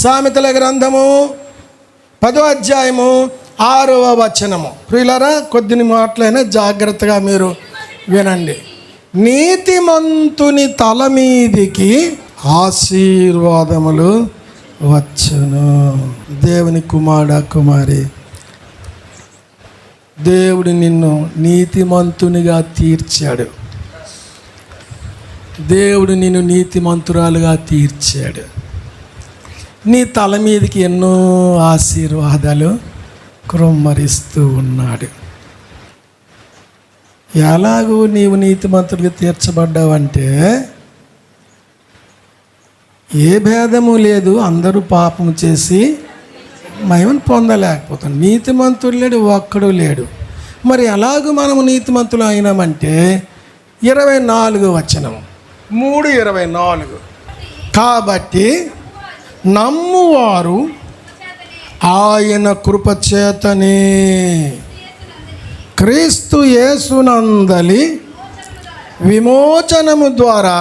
సామెతల గ్రంథము 10వ అధ్యాయము 6వ వచనము. ప్రియులారా, కొద్దిని మాటలైనా జాగ్రత్తగా మీరు వినండి. నీతిమంతుని తల మీదికి ఆశీర్వాదములు వచ్చును. దేవుని కుమారి, దేవుడు నిన్ను నీతిమంతునిగా తీర్చాడు. దేవుడు నిన్ను నీతిమంతురాలుగా తీర్చాడు. నీ తల మీదకి ఎన్నో ఆశీర్వాదాలు కుమ్మరిస్తూ ఉన్నాడు. ఎలాగూ నీవు నీతిమంతుడిగా తీర్చబడ్డావంటే ఏ భేదము లేదు, అందరూ పాపం చేసి మహిమను పొందలేకపోతాం. నీతిమంతుడు లేడు, ఒక్కడు లేడు. మరి ఎలాగూ మనము నీతిమంతులు అయినామంటే 24వ వచనం 3:24. కాబట్టి నమ్మువారు ఆయన కృపచేతనే క్రీస్తు యేసునందలి విమోచనము ద్వారా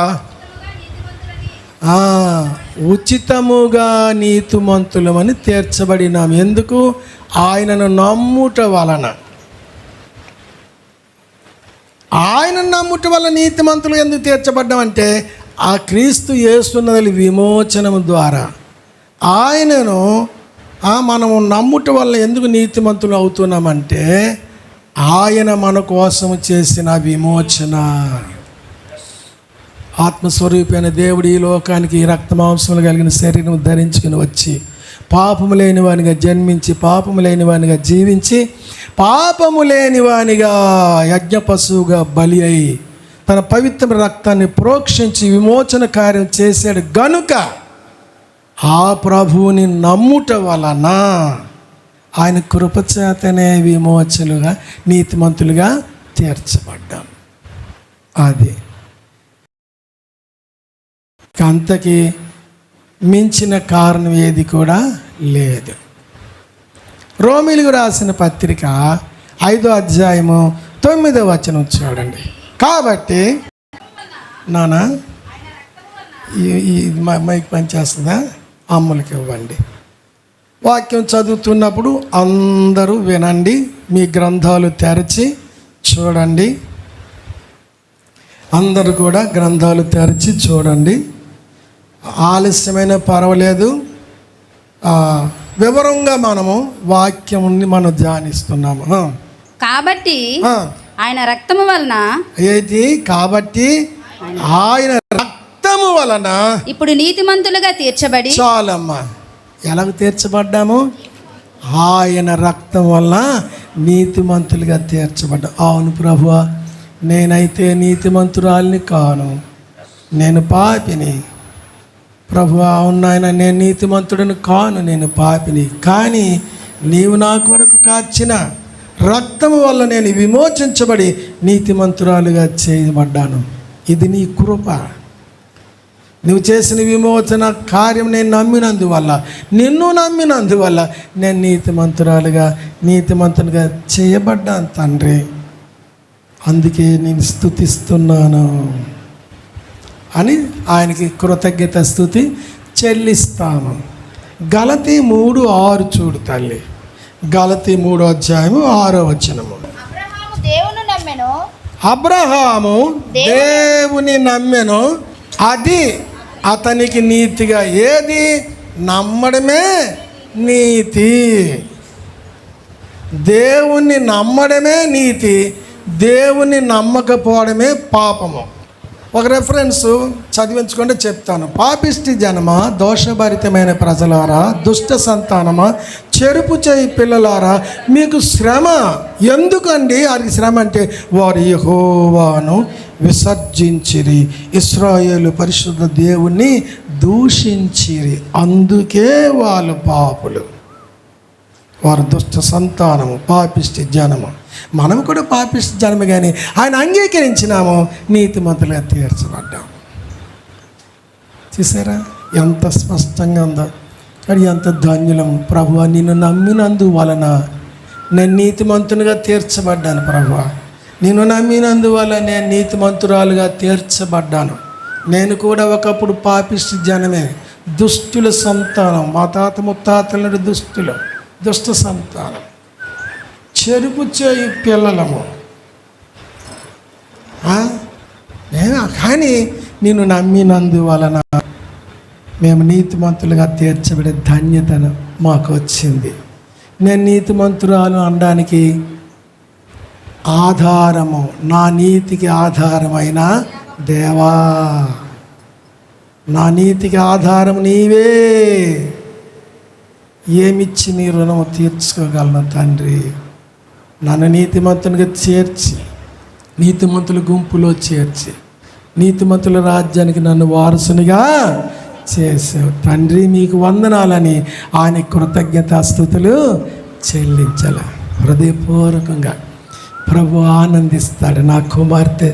ఉచితముగా నీతిమంతులమని తీర్చబడినాం. ఎందుకు? ఆయనను నమ్ముట వలన. ఆయనను నమ్ముట వల్ల నీతిమంతులు ఎందుకు తీర్చబడ్డామంటే ఆ క్రీస్తు యేసునందలి విమోచనము ద్వారా ఆయనను మనము నమ్ముట వల్ల ఎందుకు నీతిమంతులు అవుతున్నామంటే ఆయన మన కోసం చేసిన విమోచన. ఆత్మస్వరూపైన దేవుడు ఈ లోకానికి రక్తమాంసములు కలిగిన శరీరం ధరించుకుని వచ్చి పాపము లేని వానిగా జన్మించి పాపము లేని వానిగా జీవించి పాపము లేని వానిగా యజ్ఞ పశువుగా బలి అయి తన పవిత్ర రక్తాన్ని ప్రోక్షించి విమోచన కార్యం చేశాడు. గనుక ఆ ప్రభువుని నమ్ముట వలన ఆయన కృపచేతనే విమోచలుగా నీతిమంతులుగా తీర్చబడ్డాం. అది అంతకి మించిన కారణం ఏది కూడా లేదు. రోమీయులకు రాసిన పత్రిక 5వ అధ్యాయము 9వ వచనం చూడండి. కాబట్టి నాన్న ఈ మైక్ పనిచేస్తుందా? అమ్ములకి ఇవ్వండి. వాక్యం చదువుతున్నప్పుడు అందరూ వినండి, మీ గ్రంథాలు తెరచి చూడండి. అందరూ కూడా గ్రంథాలు తెరచి చూడండి. ఆలస్యమైన పర్వాలేదు, వివరంగా మనము వాక్యముని మనం ధ్యానిస్తున్నాము. కాబట్టి ఆయన రక్తము వలన కాబట్టి ఆయన రక్తము వలన ఇప్పుడు నీతిమంతులుగా తీర్చబడి. చాలమ్మా, ఎలాగ తీర్చబడ్డాము? ఆయన రక్తం వల్ల నీతిమంతులుగా తీర్చబడ్డా. అవును ప్రభువా, నేనైతే నీతిమంతురాలిని కాను, నేను పాపిని. ప్రభువా, అవును ఆయన, నేను నీతిమంతుడిని కాను, నేను పాపిని. కానీ నీవు నా కొరకు కార్చిన రక్తము వల్ల నేను విమోచించబడి నీతిమంతురాలుగా చేయబడ్డాను. ఇది నీ కృప. నువ్వు చేసిన విమోచన కార్యం నేను నమ్మినందువల్ల, నిన్ను నమ్మినందువల్ల నేను నీతిమంతునిగా చేయబడ్డాను తండ్రి. అందుకే నేను స్తుతిస్తున్నాను అని ఆయనకి కృతజ్ఞత స్తుతి చెల్లిస్తాను. గలతీ 3:6 చూడు తల్లి. గలతీ 3వ అధ్యాయము 6వ వచనము. అబ్రహాము దేవుని నమ్మెను, అది అతనికి నీతిగా. ఏది? నమ్మడమే నీతి. దేవుణ్ణి నమ్మడమే నీతి, దేవుణ్ణి నమ్మకపోవడమే పాపము. ఒక రెఫరెన్స్ చదివించుకుంటే చెప్తాను. పాపిష్టి జనమ, దోషభరితమైన ప్రజలారా, దుష్ట సంతానమా, చెరుపు చేయి పిల్లలారా, మీకు శ్రమ. ఎందుకండి వారికి శ్రమ అంటే వారు యెహోవాను విసర్జించిరి, ఇశ్రాయేలు పరిశుద్ధ దేవుణ్ణి దూషించిరి, అందుకే వాళ్ళు పాపులు. వారు దుష్ట సంతానము, పాపిష్టి జనము. మనం కూడా పాపిష్టి జనమే, కానీ ఆయన అంగీకరించినాము, నీతిమంతులుగా తీర్చబడ్డాము. చూసారా ఎంత స్పష్టంగా ఉందో? అది ఎంత ధన్యులము. ప్రభువా, నిన్ను నమ్మినందు వలన నేను నీతిమంతునిగా తీర్చబడ్డాను. ప్రభువా, నిన్ను నమ్మినందువల్ల నేను నీతిమంతురాలుగా తీర్చబడ్డాను. నేను కూడా ఒకప్పుడు పాపిష్టి జనమే, దుష్టుల సంతానం, మా తాత ముత్తాతల నుండి దుష్ట సంతానం, చెరుపు చేయి పిల్లలము. కానీ నిన్ను నమ్మినందువలన మేము నీతిమంతులుగా తీర్చబడే ధన్యతను మాకు వచ్చింది. నేను నీతిమంతురాలు అనడానికి ఆధారము, నా నీతికి ఆధారమైన దేవా, నా నీతికి ఆధారం నీవే. ఏమిచ్చి నీ రుణము తీర్చుకోగలను తండ్రి? నన్ను నీతిమంతునిగా చేర్చి, నీతిమంతుల గుంపులో చేర్చి, నీతిమంతుల రాజ్యానికి నన్ను వారసునిగా చేసావు తండ్రి. మీకు వందనాలని ఆయన కృతజ్ఞతాస్తుతులు చెల్లించాల. హృదయపూర్వకంగా ప్రభు ఆనందిస్తాడు. నా కుమార్తె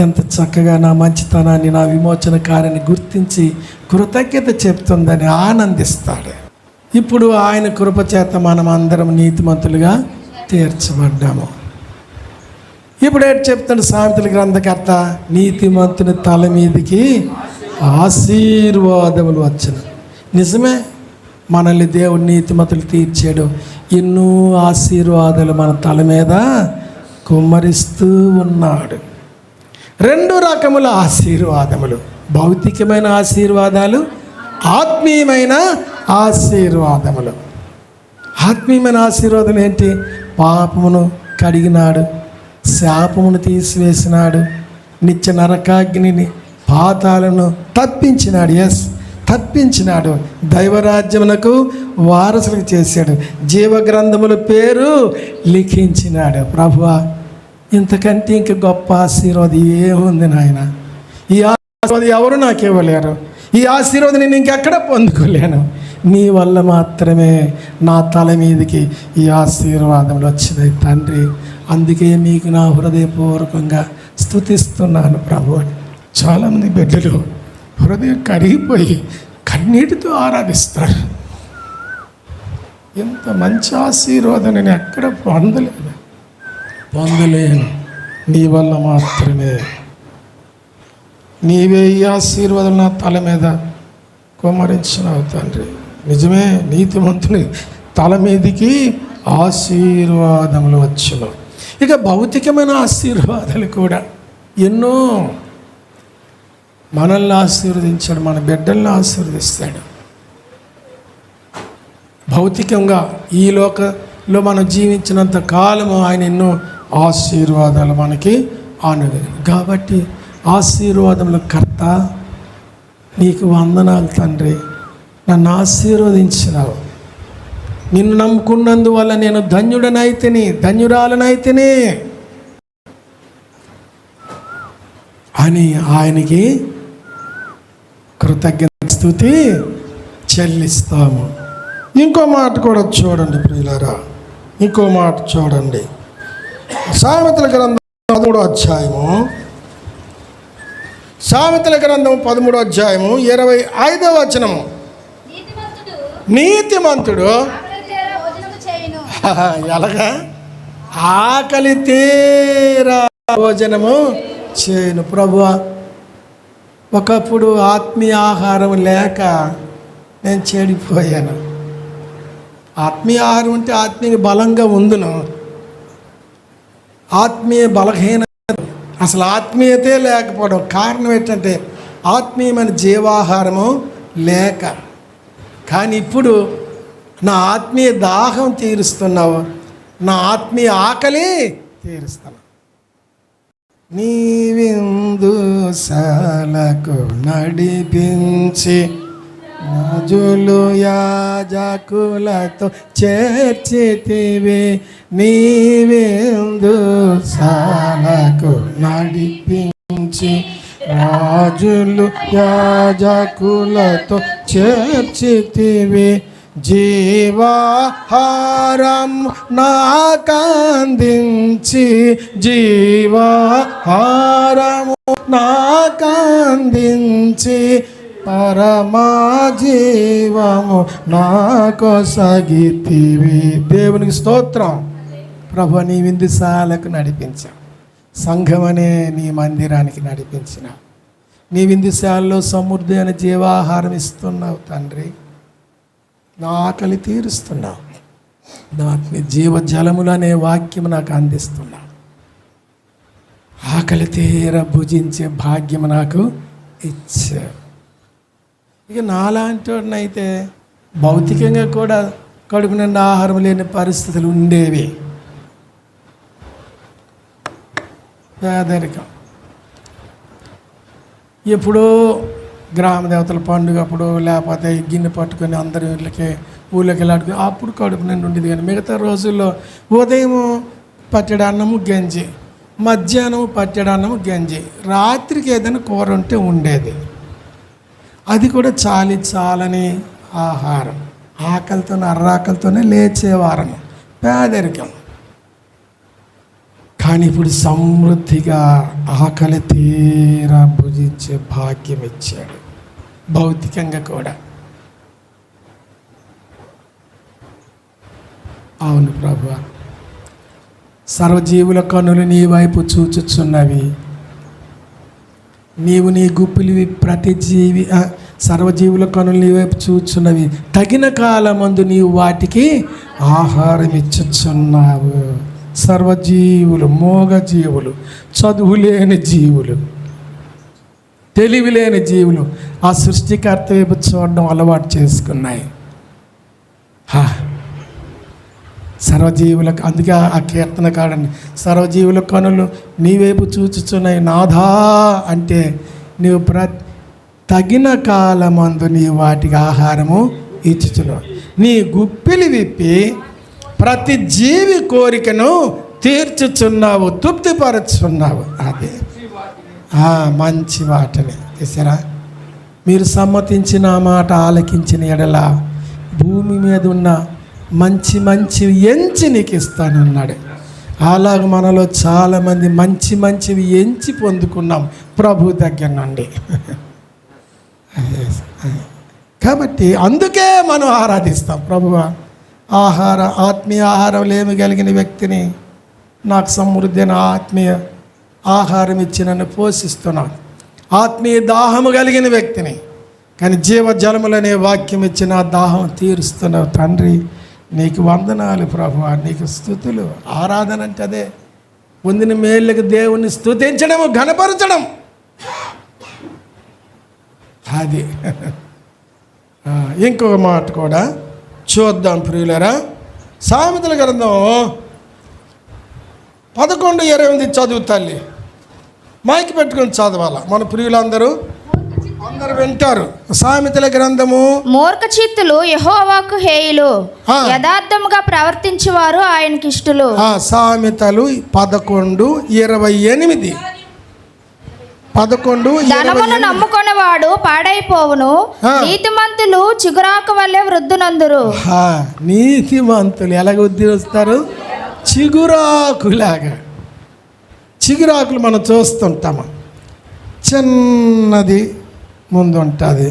ఎంత చక్కగా నా మంచితనాన్ని, నా విమోచన కార్యాన్ని గుర్తించి కృతజ్ఞత చెప్తుందని ఆనందిస్తాడు. ఇప్పుడు ఆయన కృపచేత మనం అందరం నీతిమంతులుగా తీర్చబడ్డాము. ఇప్పుడు ఏంటి చెప్తాడు సామెతల గ్రంథకర్త? నీతిమంతుని తల మీదికి ఆశీర్వాదములు వచ్చును. నిజమే, మనల్ని దేవుడు నీతిమంతులు తీర్చాడు. ఎన్నో ఆశీర్వాదాలు మన తల మీద కుమ్మరిస్తూ ఉన్నాడు. 2 రకముల ఆశీర్వాదములు: భౌతికమైన ఆశీర్వాదాలు, ఆత్మీయమైన ఆశీర్వాదములు. ఆత్మీయమైన ఆశీర్వాదం ఏంటి? పాపమును కడిగినాడు, శాపమును తీసివేసినాడు, నిత్య నరకాగ్నిని, పాతాలను తప్పించినాడు. తప్పించినాడు. దైవరాజ్యమునకు వారసులకు చేశాడు. జీవగ్రంథముల పేరు లిఖించినాడు. ప్రభువా, ఇంతకంటే ఇంక గొప్ప ఆశీర్వాదం ఏముంది నాయన? ఈ ఆశీర్వాదం ఎవరు నాకు ఇవ్వలేరు. ఈ ఆశీర్వాదం నేను ఇంకెక్కడ పొందుకోలేను. నీ వల్ల మాత్రమే నా తల మీదకి ఈ ఆశీర్వాదములు వచ్చినాయి తండ్రి. అందుకే మీకు నా హృదయపూర్వకంగా స్తుతిస్తున్నాను ప్రభు. చాలామంది బిడ్డలు హృదయం కరిగిపోయి కన్నీటితో ఆరాధిస్తారు. ఎంత మంచి ఆశీర్వాదం నేను ఎక్కడ పొందలేను. నీ వల్ల మాత్రమే. నీవే ఈ ఆశీర్వాదం నా తల మీద కుమ్మరించినావు తండ్రి. నిజమే, నీతిమంతుని తల మీదికి ఆశీర్వాదములు వచ్చును. ఇక భౌతికమైన ఆశీర్వాదాలు కూడా ఎన్నో. మనల్ని ఆశీర్వదించాడు, మన బిడ్డల్ని ఆశీర్వదిస్తాడు. భౌతికంగా ఈ లోకంలో మనం జీవించినంత కాలము ఆయన ఎన్నో ఆశీర్వాదాలు మనకి అనుగ్రహించాడు. కాబట్టి ఆశీర్వాదముల కర్త, నీకు వందనాలు తండ్రి. నన్ను ఆశీర్వదించినావు. నిన్ను నమ్ముకున్నందువల్ల నేను ధన్యురాలనైతిని అని ఆయనకి కృతజ్ఞత స్తుతి చెల్లిస్తాము. ఇంకో మాట కూడా చూడండి ప్రియులారా, ఇంకో మాట చూడండి. సామెతల గ్రంథం 13వ అధ్యాయము, సామెతల గ్రంథం 13వ అధ్యాయము 25వ వచనము. నీతిమంతుడు ఎలాగా ఆకలి తీరా భోజనము చేయను. ప్రభువా, ఒకప్పుడు ఆత్మీయ ఆహారం లేక నేను చెడిపోయాను. ఆత్మీయ ఆహారం అంటే ఆత్మీయ బలంగా ఉందును, ఆత్మీయ బలహీన, అసలు ఆత్మీయతే లేకపోవడం. కారణం ఏంటంటే ఆత్మీయమైన జీవాహారము లేక. కానీ ఇప్పుడు నా ఆత్మీయ దాహం తీరుస్తున్నావు, నా ఆత్మీయ ఆకలి తీరుస్తున్నావు. నీ విందుశాలకు నడిపించి రాజులు యాజకులతో చేర్చితివి. నీ విందుశాలకు నడిపించి రాజులు యాజకులతో చేర్చితివి. జీవాహారం నాకందించి, జీవాహారము నాకందించి, పరమా జీవము నాకొసగితివి. దేవునికి స్తోత్రం. ప్రభు, నీ విందుశాలకు నడిపించావు, సంఘమనే నీ మందిరానికి నడిపించిన. నీ విందుశాలలో సమృద్ధి అని జీవాహారం ఇస్తున్నావు తండ్రి. నా ఆకలి తీరుస్తున్నావు. నీ జీవజలములు అనే వాక్యం నాకు అందిస్తున్నావు. ఆకలి తీర భుజించే భాగ్యం నాకు ఇచ్చా. ఇక నాలాంటి వాడినైతే భౌతికంగా కూడా కడుపు నిండా ఆహారం లేని పరిస్థితులు ఉండేవి. పేదరికం. ఎప్పుడో గ్రామ దేవతల పండుగ అప్పుడు, లేకపోతే గిన్నె పట్టుకొని అందరి ఊళ్ళకి వెళ్ళాడుకుని అప్పుడు కడుపు నిండి ఉండేది. కానీ మిగతా రోజుల్లో ఉదయం పట్టెడు అన్నము గంజి, మధ్యాహ్నం పట్టెడు అన్నము గంజి, రాత్రికి ఏదైనా కూర ఉంటే ఉండేది. అది కూడా చాలని ఆహారం. ఆకలితోనే అర్రాకలితోనే లేచేవారము. పేదరికం. కానీ ఇప్పుడు సమృద్ధిగా ఆకలి తీరా భుజించే భాగ్యం ఇచ్చాడు. భౌతికంగా కూడా. అవును ప్రభువా, సర్వజీవుల కన్నులు నీ వైపు చూచుచున్నవి. నీవు నీ గుప్పిలివి ప్రతి జీవి సర్వజీవుల కనులు నీ వైపు చూచున్నవి. తగిన కాలమందు నీవు వాటికి ఆహారం ఇచ్చుచున్నావు. సర్వజీవులు, మోగజీవులు, చదువు లేని జీవులు, తెలివి లేని జీవులు ఆ సృష్టికర్త వైపు చూడడం అలవాటు చేసుకున్నాయి. సర్వజీవులకు, అందుకే ఆ కీర్తన కాడండి, సర్వజీవుల కనులు నీ వైపు చూచుచున్నాయి నాథా అంటే నీవు తగిన కాలమందు నీ వాటికి ఆహారము ఇచ్చుచున్నావు. నీ గుప్పిలి విప్పి ప్రతి జీవి కోరికను తీర్చుచున్నావు, తృప్తిపరచుచున్నావు. అదే మంచి వాటిని చేసారా. మీరు సమ్మతించిన మాట ఆలకించిన ఎడల భూమి మీద ఉన్న మంచివి ఎంచి నీకు ఇస్తానన్నాడు. అలాగ మనలో చాలామంది మంచివి ఎంచి పొందుకున్నాం ప్రభు దగ్గర నుండి. కాబట్టి అందుకే మనం ఆరాధిస్తాం. ప్రభువా, ఆత్మీయ ఆహారం లేమి కలిగిన వ్యక్తిని నాకు సమృద్ధి అయిన ఆత్మీయ ఆహారం ఇచ్చి నన్ను పోషిస్తున్నాను. ఆత్మీయ దాహము కలిగిన వ్యక్తిని కానీ జీవజలములనే వాక్యం ఇచ్చి నా దాహం తీరుస్తున్నావు తండ్రి. నీకు వందనాలు ప్రభువా, నీకు స్తుతులు. ఆరాధన అంటే అదే, పొందిన మేళ్ళకి దేవుణ్ణి స్తుతించడము, ఘనపరచడం. అది ఇంకొక మాట కూడా చూద్దాం ప్రియులరా. సామెతల గ్రంథం 11:28 చదువు తల్లి. మైకి పెట్టుకొని చదవాల మన ప్రియులందరూ వింటారు. సామెతల గ్రంథము. మూర్ఖ చిత్తులు యెహోవాకు హేయులు, యథార్థముగా ప్రవర్తించువారు ఆయనకి ఇష్టలు. సామెతలు 11:28. ధనమును నమ్ముకొనేవాడు పాడైపోవును, నీతిమంతులు చిగురాకు వల్లే వృద్ధునందురు. నీతిమంతులు ఎలాగ వృద్ధి వస్తారు? చిగురాకులాగా. చిగురాకులు మనం చూస్తుంటాము. చిన్నది ముందు ఉంటుంది,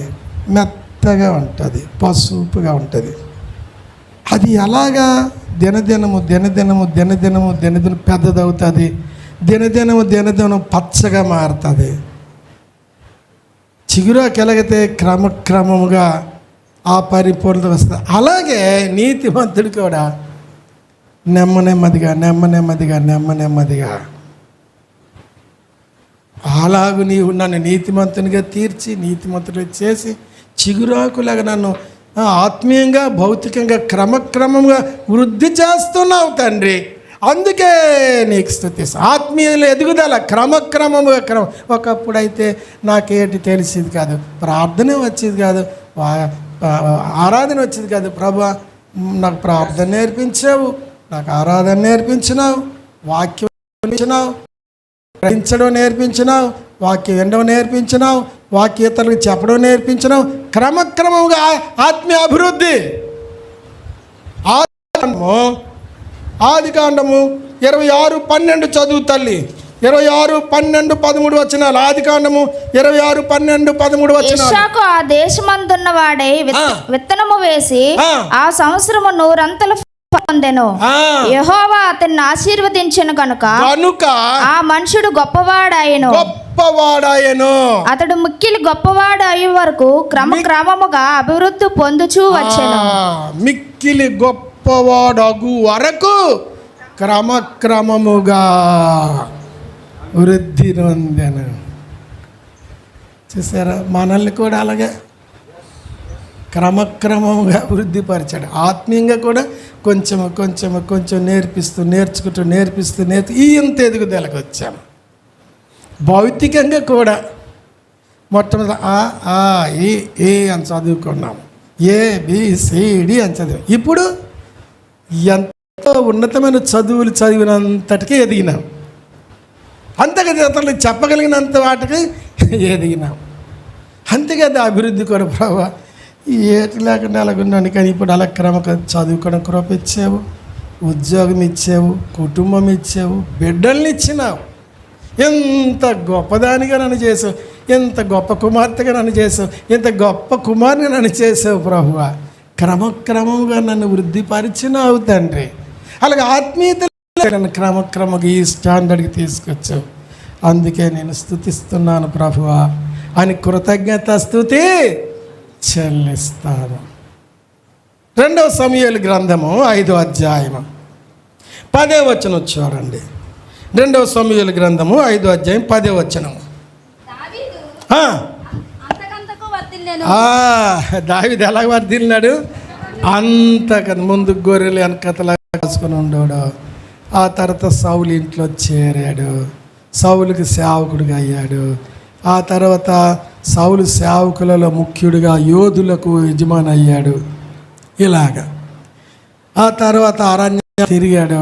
మెత్తగా ఉంటుంది, పసుపుగా ఉంటుంది. అది ఎలాగా దినదినము పెద్దదవుతుంది, దినదినము పచ్చగా మారుతుంది. చిగురాకు ఎలాగైతే క్రమక్రమముగా ఆ పరిపూర్ణత వస్తుంది, అలాగే నీతిమంతుడు కూడా నెమ్మదిగా అలాగు నీవు నన్ను నీతిమంతునిగా తీర్చి నీతిమంతుడిగా చేసి చిగురాకులాగా నన్ను ఆత్మీయంగా భౌతికంగా క్రమక్రమంగా వృద్ధి చేస్తున్నావు తండ్రి. అందుకే నీకు స్తుతిస్తా. ఆత్మీయుల ఎదుగుదల క్రమక్రమముగా. ఒకప్పుడైతే నాకేంటి తెలిసేది కాదు, ప్రార్థన వచ్చేది కాదు, ఆరాధన వచ్చేది కాదు. ప్రభువా, నాకు ప్రార్థన నేర్పించావు, నాకు ఆరాధన నేర్పించినావు, వాక్యం నేర్పించినావు, గ్రహించడం నేర్పించినావు, వాక్యం వినడం నేర్పించినావు, వాక్యేతరులకు చెప్పడం నేర్పించినావు. క్రమక్రమంగా ఆత్మీయ అభివృద్ధి. ఆదికాండము 26:12 చదువు తల్లి. 26:12-13 వచనాలు. ఆదికాండము 26:12-13 వచనాలు. ఇస్సాకు ఆ దేశమందున్న వాడై విత్తనము వేసి ఆ సంవత్సరము 100 అంతల పొందెను. యెహోవా అతన్ని ఆశీర్వదించెను కనుక ఆ మనుషుడు గొప్పవాడాయెను. అతడు మిక్కిలి గొప్పవాడు అయ్యే వరకు క్రమక్రమముగా అభివృద్ధి పొందుచూ వచ్చెను. మిక్కిలి గొప్పవాడగు వరకు క్రమక్రమముగా వృద్ధి నొందెను. చూసారా, మనల్ని కూడా అలాగే క్రమక్రమంగా వృద్ధిపరిచాడు. ఆత్మీయంగా కూడా కొంచెం నేర్చుకుంటూ ఇంత ఎదుగుదలకు వచ్చాము. భౌతికంగా కూడా మొట్టమొదటి ఏ అని చదువుకున్నాము, ABCD అని చదివాం. ఇప్పుడు ఎంతో ఉన్నతమైన చదువులు చదివినంతటికీ ఎదిగినాం. అంతేకాదు అతను చెప్పగలిగినంత వాటికి ఎదిగినాం. అంతేకాదు అభివృద్ధి కూడా ప్రభావ ఏటి లేకుండా అలాగున్నాను, కానీ ఇప్పుడు అలా చదువుకోవడం కృప ఇచ్చావు, ఉద్యోగం ఇచ్చావు, కుటుంబం ఇచ్చావు, బిడ్డల్ని ఇచ్చినావు. ఎంత గొప్పదానిగా నన్ను చేసావు, ఎంత గొప్ప కుమార్తెగా నన్ను చేసావు, ఎంత గొప్ప కుమారుని నన్ను చేసావు ప్రభువా. క్రమక్రమంగా నన్ను వృద్ధిపరిచినావు తండ్రి. అలాగే ఆత్మీయత నన్ను క్రమక్రమంగా ఈ స్టాండర్డ్కి తీసుకొచ్చావు. అందుకే నేను స్తుతిస్తున్నాను ప్రభువా అని కృతజ్ఞత స్తుతి చెల్లిస్తాను. 2వ సమూయేలు గ్రంథము 5వ అధ్యాయము 10వ వచనం చూడండి. 2వ సమూయేలు గ్రంథము 5వ అధ్యాయం 10వ వచనం. దావీదు ఎలా వర్ధిల్లినాడు? అంతకన్నా ముందు గొర్రెలు వెనకతలా కాసుకొని ఉండేవాడు. ఆ తర్వాత సౌలు ఇంట్లో చేరాడు, సౌలుకి సేవకుడిగా అయ్యాడు. ఆ తర్వాత సౌలు సేవకులలో ముఖ్యుడిగా యోధులకు యజమాని అయ్యాడు. ఇలాగా ఆ తర్వాత అరణ్యం తిరిగాడు.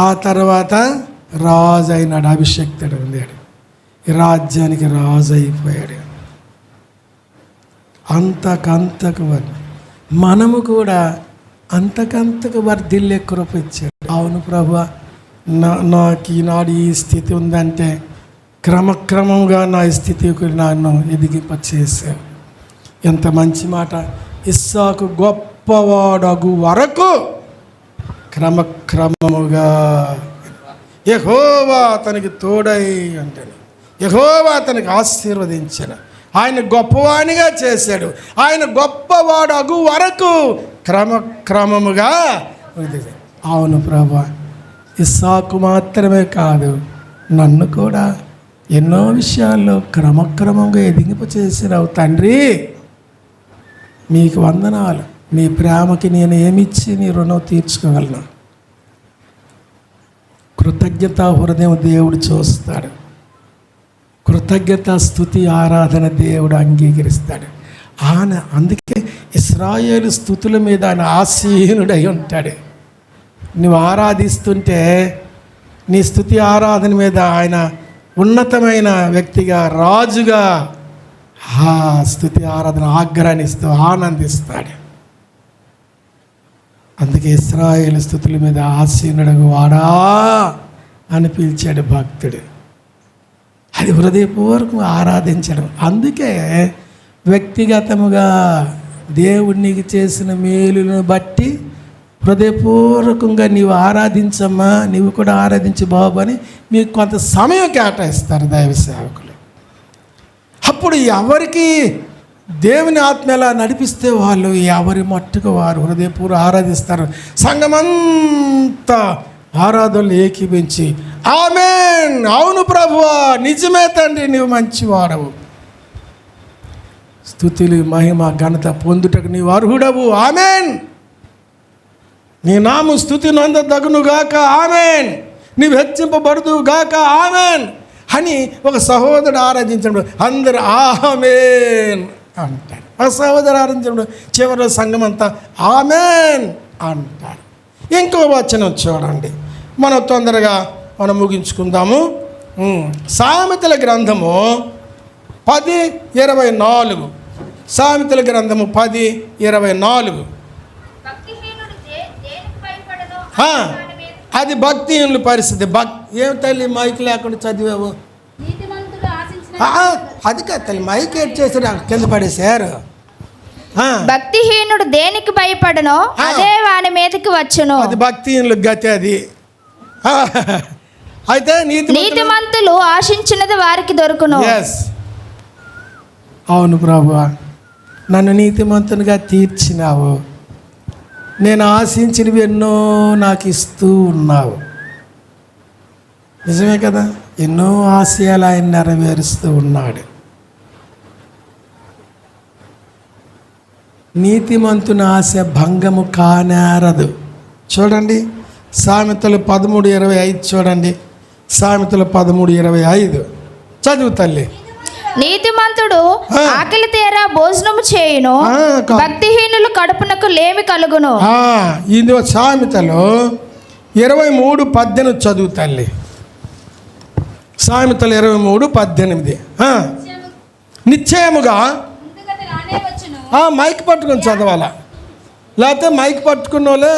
ఆ తర్వాత రాజు అయినాడు, అభిషక్తుడు ఉన్నాడు, ఈ రాజ్యానికి రాజు అయిపోయాడు. అంతకంతకు మనము కూడా అంతకంతకు వర్ధిల్లే కృప ఇచ్చాడు. అవును ప్రభువా, నాకు ఈనాడు ఈ స్థితి ఉందంటే క్రమక్రమంగా నా స్థితికి నన్ను ఎదిగింపచేశావు. ఎంత మంచి మాట. ఇస్సాకు గొప్పవాడగు వరకు క్రమక్రమముగా యెహోవా అతనికి తోడై అంటాడు. యెహోవా అతనికి ఆశీర్వదించాడు, ఆయన గొప్పవానిగా చేశాడు. ఆయన గొప్పవాడగు వరకు క్రమక్రమముగా. అవును ప్రభా, ఇస్సాకు మాత్రమే కాదు, నన్ను కూడా ఎన్నో విషయాల్లో క్రమక్రమంగా ఎదిగింపు చేసినావు తండ్రి. మీకు వందనాలు. మీ ప్రేమకి నేను ఏమిచ్చి నీ రుణం తీర్చుకోగలను? కృతజ్ఞత హృదయం దేవుడు చూస్తాడు. కృతజ్ఞత స్తుతి ఆరాధన దేవుడు అంగీకరిస్తాడు. ఆయన అందుకే ఇశ్రాయేలు స్తుతుల మీద ఆయన ఆసీనుడై ఉంటాడు. నువ్వు ఆరాధిస్తుంటే నీ స్తుతి ఆరాధన మీద ఆయన ఉన్నతమైన వ్యక్తిగా, రాజుగా ఆ స్తుతి ఆరాధన ఆగ్రహిస్తూ ఆనందిస్తాడు. అందుకే ఇశ్రాయేలు స్తుతుల మీద ఆసీనుడు వాడా అని పిలిచాడు భక్తుడు. అది హృదయపూర్వకం ఆరాధించడం. అందుకే వ్యక్తిగతముగా దేవునికి చేసిన మేలును బట్టి హృదయపూర్వకంగా నీవు ఆరాధించమ్మా, నీవు కూడా ఆరాధించు బాబు అని మీకు కొంత సమయం కేటాయిస్తారు దైవ సేవకులు. అప్పుడు ఎవరికి దేవుని ఆత్మ ఎలా నడిపిస్తే వాళ్ళు ఎవరి మట్టుకు వారు హృదయపూర్వ ఆరాధిస్తారు. సంఘమంతా ఆరాధనలు ఏకీభించి ఆమేన్, అవును ప్రభువా, నిజమే తండ్రి, నీవు మంచివాడవు, స్తుతులు మహిమ ఘనత పొందుటకు నీవు అర్హుడవు, ఆమేన్, నీ నామ స్తుతి నొందదగును గాక, ఆమేన్, నీవు హెచ్చింపబడుదు గాక, ఆమేన్ అని ఒక సహోదరుడు ఆరాధించడం అందరూ ఆమేన్ అంటారు. ఒక సహోదరు ఆరాధించడం చివరి సంఘం అంతా ఆమేన్ అంటారు. ఇంకో వచనం చూడండి, మనం తొందరగా ముగించుకుందాము. సామెతల గ్రంథము 10:24. సామెతల గ్రంథము 10:24. అది భక్తిహీనుల పరిస్థితి. ఏం తల్లి మైక్ లేకుండా చదివావు? అది కాదు తల్లి, మైక్ ఏడ్ చేసి కింద పడేశారు. భక్తిహీనుడు దేనికి భయపడనో అదే వాని మీదకి వచ్చును. అది భక్తిహీనుల గతి అది. అయితే నీతిమంతులు ఆశించినది వారికి దొరుకును. అవును ప్రభువా, నన్ను నీతిమంతునిగా తీర్చినావు, నేను ఆశించినవి ఎన్నో నాకు ఇస్తూ ఉన్నావు. నిజమే కదా, ఎన్నో ఆశయాలు ఆయన నెరవేరుస్తూ ఉన్నాడు. నీతిమంతుని ఆశ భంగము కానేరదు. చూడండి సామెతలు 13:25 చూడండి. సామెతలు 13:25 చదువు తల్లి. నీతిమంతుడు ఆకలి తీరా భోజనము చేయును, భక్తిహీనులు కడుపునకు లేమి కలుగును. ఇది సామెతలు 23:18 చదువు తల్లి. సామెతలు 23:18. నిశ్చయముగా మైక్ పట్టుకొని చదవాలా, లేకపోతే మైక్ పట్టుకున్న వాళ్ళే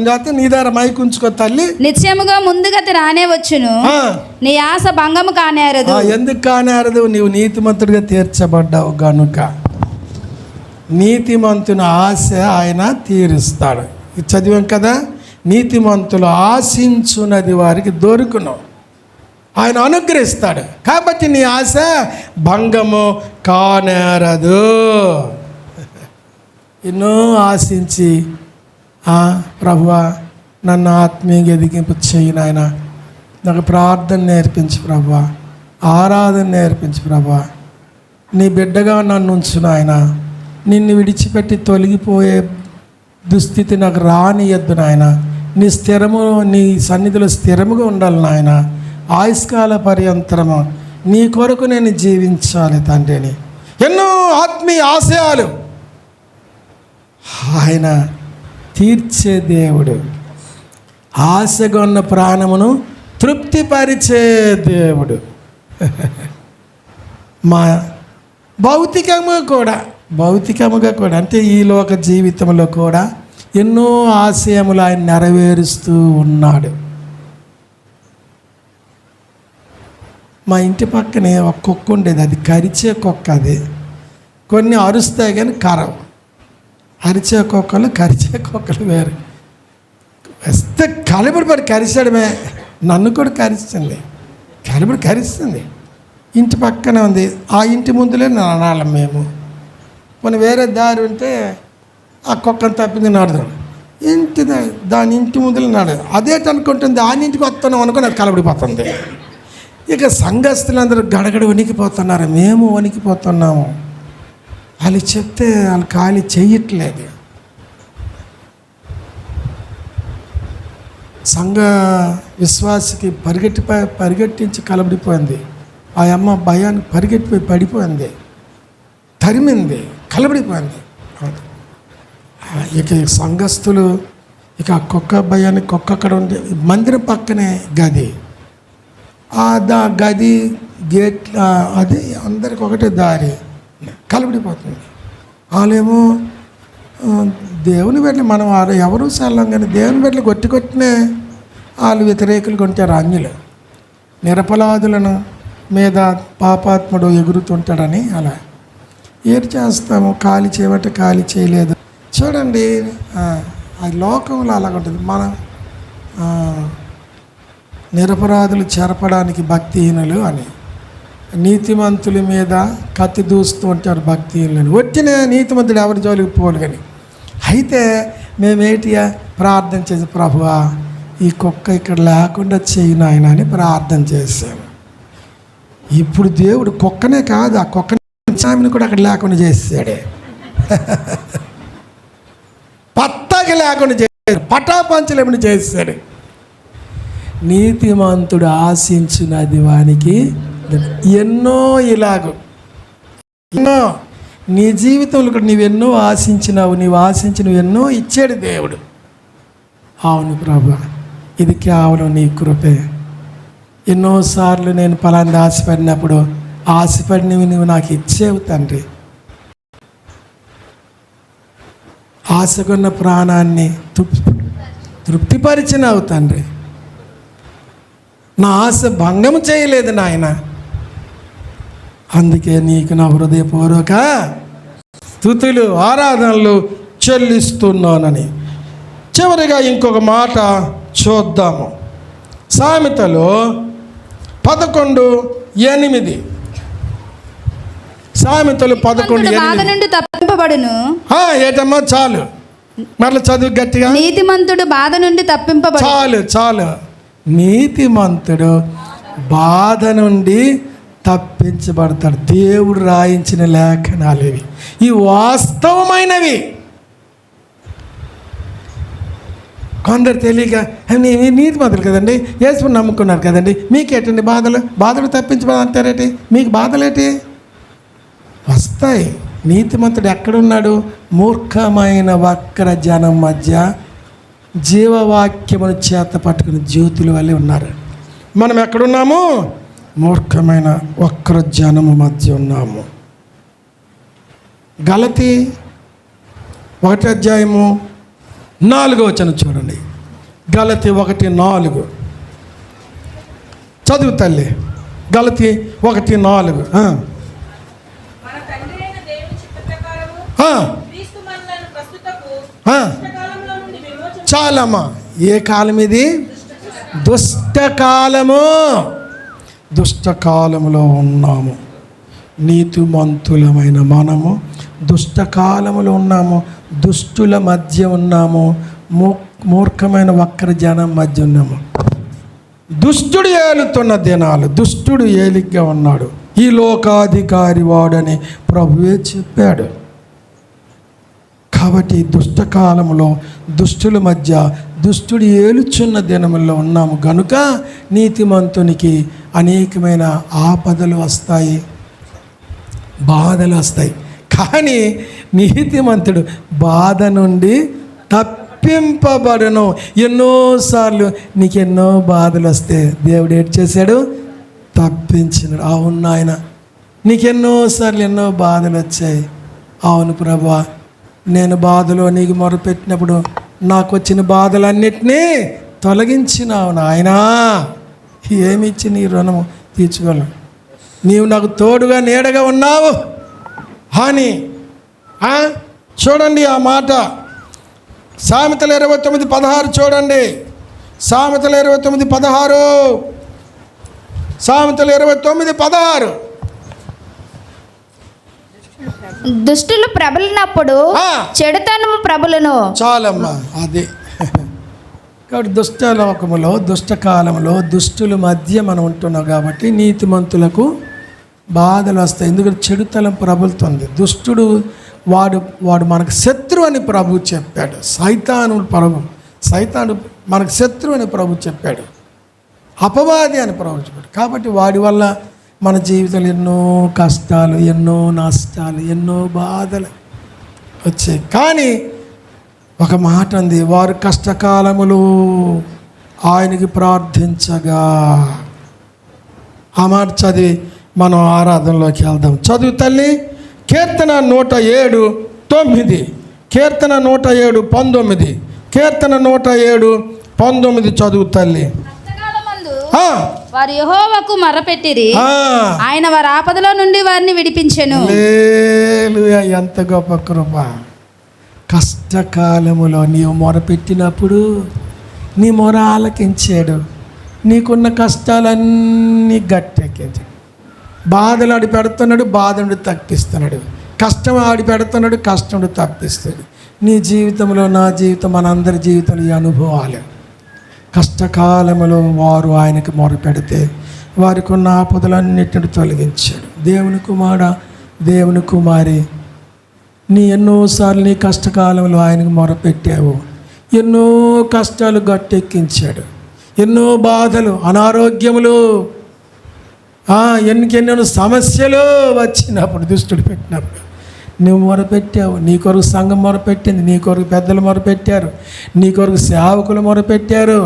లేకపోతే నీ దగ్గర మైక్ ఉంచుకో తల్లి. నిశ్చయముగా ముందుగతి రానే వచ్చును, నీ ఆశ భంగము కానేరదు. ఎందుకు కానేరదు? నీవు నీతిమంతుడిగా తీర్చబడ్డావు గనుక నీతిమంతుని ఆశ ఆయన తీరుస్తాడు. ఇది చదివాం కదా, నీతిమంతులు ఆశించున్నది వారికి దొరుకును, ఆయన అనుగ్రహిస్తాడు. కాబట్టి నీ ఆశ భంగము కానేరదు. ఎన్నో ఆశించి ప్రభువా నన్ను ఆత్మీయంగా ఎదిగింపు చేయి నాయన, నాకు ప్రార్థన నేర్పించు ప్రభువా, ఆరాధన నేర్పించు ప్రభువా, నీ బిడ్డగా నన్ను ఉంచు నాయన, నిన్ను విడిచిపెట్టి తొలగిపోయే దుస్థితి నాకు రానియద్దు నాయన, నీ సన్నిధిలో స్థిరముగా ఉండాలి నాయన, ఆయుష్కాల పర్యంతరము నీ కొరకు నేను జీవించాలి తండ్రిని. ఎన్నో ఆత్మీయ ఆశయాలు ఆయన తీర్చే దేవుడు, ఆశగా ఉన్న ప్రాణమును తృప్తిపరిచే దేవుడు. మా భౌతికముగా కూడా అంటే ఈ లోక జీవితంలో కూడా ఎన్నో ఆశయములు ఆయన నెరవేరుస్తూ ఉన్నాడు. మా ఇంటి పక్కనే ఒక కుక్క ఉండేది, అది కరిచే కుక్క. అది కొన్ని అరుస్తాయి కానీ కరవు. అరిచే కుక్కలు కరిచే కుక్కలు వేరు. వస్తే కలబడి కరిచడమే, నన్ను కూడా కరిస్తుంది. ఇంటి పక్కనే ఉంది, ఆ ఇంటి ముందులే నాళ్ళం మేము. కొన్ని వేరే దారి ఉంటే ఆ కుక్కను తప్పింది నడదాం, దాని ఇంటి ముందులే నడదు. అదేటనుకుంటుంది ఆ ఇంటికి వస్తున్నాం అనుకుని అది కలబడిపోతుంది. ఇక సంఘస్థులందరూ గడగడ వణికిపోతున్నారు, మేము వణికిపోతున్నాము. వాళ్ళు చెప్తే వాళ్ళు ఖాళీ చెయ్యట్లేదు. సంఘ విశ్వాసకి పరిగెట్టించి కలబడిపోయింది. ఆ అమ్మ భయానికి పరిగెట్టిపోయి పడిపోయింది, తరిమింది, కలబడిపోయింది. ఇక సంఘస్థులు ఇక కుక్క భయానికి కుక్క అక్కడ ఉంది. మందిరం పక్కనే గది, గది గేట్, అది అందరికి ఒకటే దారి, కలబడిపోతుంది. వాళ్ళేమో దేవుని బిడ్డలు, మనం ఎవరు చల్లం కానీ దేవుని బిడ్డలు కొట్టినే వాళ్ళు వ్యతిరేకులు కొంటారు. అన్యులు నిరపరాధులను మీద పాపాత్ముడు ఎగురుతుంటాడని అలా ఏడు చేస్తాము. ఖాళీ చేయబట్టి ఖాళీ చేయలేదు. చూడండి అది లోకంలో అలాగుంటుంది. మనం నిరపరాధులు చెరపడానికి భక్తిహీనులు అని, నీతిమంతుల మీద కత్తి దూస్తూ ఉంటారు భక్తిహీనులని. వచ్చిన నీతిమంతుడు ఎవరి జోలికి పోలు. కానీ అయితే మేమేటియా ప్రార్థన చేసి, ప్రభువా ఈ కుక్క ఇక్కడ లేకుండా చేయి నాయన అని ప్రార్థన చేశాము. ఇప్పుడు దేవుడు కుక్కనే కాదు, ఆ కుక్కని ఆమెను కూడా అక్కడ లేకుండా చేసాడే. పత్తాకి లేకుండా చేశాడు, పటాపంచలేమని చేశాడు. నీతిమంతుడు ఆశించినది వానికి ఎన్నో ఎన్నో నీ జీవితంలో కూడా నీవెన్నో ఆశించినావు, నీవు ఆశించినవి ఎన్నో ఇచ్చాడు దేవుడు. అవును ప్రభు, ఇది కేవలం నీ కృపే. ఎన్నోసార్లు నేను పలాంటి ఆశపడినప్పుడు ఆశపడినవి నువ్వు నాకు ఇచ్చేవు తండ్రి. ఆశకున్న ప్రాణాన్ని తృప్తిపరిచినావు తండ్రి. నా ఆశ భంగం చేయలేదు నాయన. అందుకే నీకు నా హృదయపూర్వక స్తుతులు ఆరాధనలు చెల్లిస్తున్నానని. చివరిగా ఇంకొక మాట చూద్దాము. సామెతలు 11:8. సామెతలు 11:8. బాధ నుండి తప్పింపబడును. ఏటమ్మా చాలు, మరలా చదువు గట్టిగా. నీతిమంతుడు బాధ నుండి తప్పింపబడు. చాలు. నీతిమంతుడు బాధ నుండి తప్పించబడతాడు. దేవుడు రాయించిన లేఖనాలు ఇవి, ఈ వాస్తవమైనవి. కొందరు తెలియక నీతిమంతులు కదండి, యేసుని నమ్ముకున్నారు కదండి, మీకేటండి బాధలు తప్పించబడతారేటి, మీకు బాధలేటి వస్తాయి. నీతిమంతుడు ఎక్కడున్నాడు? మూర్ఖమైన వక్ర జనం మధ్య జీవవాక్యమును చేత పట్టుకుని జ్యోతుల వల్లే ఉన్నారు. మనం ఎక్కడున్నాము? మూర్ఖమైన వక్ర జనము మధ్య ఉన్నాము. గలతీ 1:4 చూడండి. గలతీ 1:4 చదువు తల్లి. గలతీ 1:4. చాలమ్మా. ఏ కాలం ఇది? దుష్టకాలములో ఉన్నాము. నీతిమంతులమైన మనము దుష్టకాలములో ఉన్నాము, దుష్టుల మధ్య ఉన్నాము, మూర్ఖమైన వక్ర జనం మధ్య ఉన్నాము. దుష్టుడు ఏలుతున్న దినాలు, దుష్టుడు ఏలిగ్గా ఉన్నాడు, ఈ లోకాధికారి వాడని ప్రభువే చెప్పాడు. కాబట్టి దుష్టకాలంలో దుష్టుల మధ్య దుష్టుడు ఏలుచున్న దినముల్లో ఉన్నాము గనుక నీతిమంతునికి అనేకమైన ఆపదలు వస్తాయి, బాధలు వస్తాయి. కానీ నీతిమంతుడు బాధ నుండి తప్పింపబడును. ఎన్నోసార్లు నీకు ఎన్నో బాధలు వస్తే దేవుడు ఏం చేశాడు? తప్పించినాడు. అవును నాయన, నీకెన్నోసార్లు ఎన్నో బాధలు వచ్చాయి. అవును ప్రభువా, నేను బాధలో నీకు మొరపెట్టినప్పుడు నాకు వచ్చిన బాధలన్నిటినీ తొలగించినావు నాయనా. ఏమిచ్చి నీ రుణము తీర్చుకోను, నీవు నాకు తోడుగా నీడగా ఉన్నావు అని. చూడండి ఆ మాట. సామెతలు 29:16 చూడండి. సామెతలు 29:16. సామెతలు 29:16. దుష్టులు ప్రబలినప్పుడు చెడుతనము ప్రబలును. చాలమ్మా, అది. కాబట్టి దుష్టలోకములో దుష్టకాలంలో దుష్టుల మధ్య మనం ఉంటున్నాం కాబట్టి నీతిమంతులకు బాధలు వస్తాయి. ఎందుకంటే చెడుతనం ప్రబలుతుంది. దుష్టుడు వాడు మనకు శత్రు అని ప్రభు చెప్పాడు. సైతాను మనకు శత్రు అని ప్రభు చెప్పాడు. అపవాది అని ప్రభు చెప్పాడు. కాబట్టి వాడి వల్ల మన జీవితంలో ఎన్నో కష్టాలు, ఎన్నో నష్టాలు, ఎన్నో బాధలు వచ్చాయి. కానీ ఒక మాట ఉంది, వారు కష్టకాలములు ఆయనకి ప్రార్థించగా. ఆ మాట చదివి మనం ఆరాధనలోకి వెళ్దాం. చదువు తల్లి. కీర్తన 107:9. కీర్తన 107:19. కీర్తన 107:19 చదువు తల్లి. వారు యెహోవాకు మొరపెట్టిరి, ఆయన వారి ఆపదలో నుండి వారిని విడిపించెను. హల్లెలూయా, ఎంత గొప్ప కృప. కష్టకాలములో నీవు మొరపెట్టినప్పుడు నీ మొర ఆలకించాడు. నీకున్న కష్టాలన్నీ గట్టెక్కించాడు. బాధలు ఆడి పెడుతున్నాడు, బాధను తప్పిస్తున్నాడు. కష్టం ఆడి పెడుతున్నాడు, కష్టం తప్పిస్తాడు. నీ జీవితంలో, నా జీవితం, మనందరి జీవితంలో ఈ అనుభవాలు. కష్టకాలములో వారు ఆయనకి మొరపెడితే వారికి ఉన్న ఆపదలన్నిటిని తొలగించాడు. దేవుని కుమారి, నీ ఎన్నోసార్లు నీ కష్టకాలంలో ఆయనకు మొరపెట్టావు. ఎన్నో కష్టాలు గట్టెక్కించాడు. ఎన్నో బాధలు, అనారోగ్యములు, ఎన్నెన్నో సమస్యలు వచ్చినప్పుడు, దుష్టుడు పెట్టినప్పుడు నువ్వు మొరపెట్టావు. నీ కొరకు సంఘం మొరపెట్టింది, నీ కొరకు పెద్దలు మొరపెట్టారు, నీ కొరకు సేవకులు మొరపెట్టారు.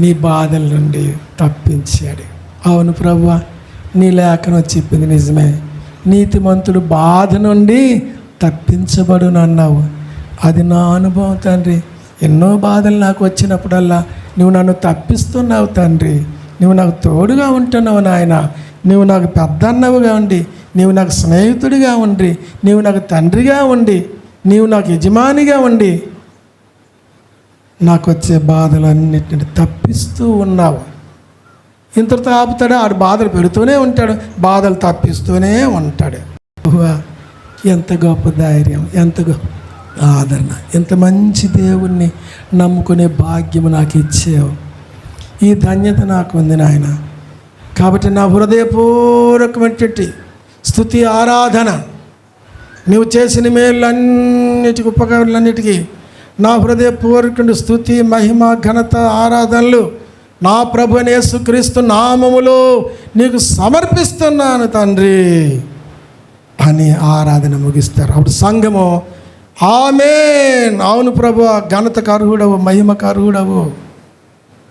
నీ బాధల నుండి తప్పించాడు. అవును ప్రభువా, నీ లేఖనం చెప్పింది నిజమే. నీతిమంతుడు బాధ నుండి తప్పించబడును అన్నావు. అది నా అనుభవం తండ్రి. ఎన్నో బాధలు నాకు వచ్చినప్పుడల్లా నువ్వు నన్ను తప్పిస్తున్నావు తండ్రి. నువ్వు నాకు తోడుగా ఉంటున్నావు నాయన. నువ్వు నాకు పెద్ద అన్నవుగా ఉండి నీవు నాకు స్నేహితుడిగా ఉండి, నీవు నాకు తండ్రిగా ఉండి, నీవు నాకు యజమానిగా ఉండి నాకు వచ్చే బాధలన్నిటిని తప్పిస్తూ ఉన్నావు. ఇంతటితో ఆపుతాడు? ఆడు బాధలు పెడుతూనే ఉంటాడు, బాధలు తప్పిస్తూనే ఉంటాడు. యెహోవా, ఎంత గొప్ప ధైర్యం, ఎంత గొప్ప ఆదరణ, ఎంత మంచి దేవుణ్ణి నమ్ముకునే భాగ్యము నాకు ఇచ్చావు. ఈ ధన్యత నాకు ఉంది నాయన. కాబట్టి నా హృదయపూర్వకమైనటువంటి స్తుతి ఆరాధన, నువ్వు చేసిన మేళ్ళన్నిటికీ, ఉపకారాలన్నిటికీ నా హృదయపూర్వక స్తుతి, మహిమ, ఘనత, ఆరాధనలు నా ప్రభు అయిన యేసుక్రీస్తు నామములో నీకు సమర్పిస్తున్నాను తండ్రి అని ఆరాధన ముగిస్తారు. అప్పుడు సంఘము ఆమేన్, అవును ప్రభు, ఘనతకు అర్హుడవు, మహిమకు అర్హుడవు,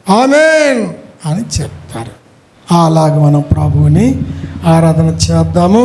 ఆమేన్ అని చెప్తారు. అలాగ మనం ప్రభువుని ఆరాధన చేద్దాము.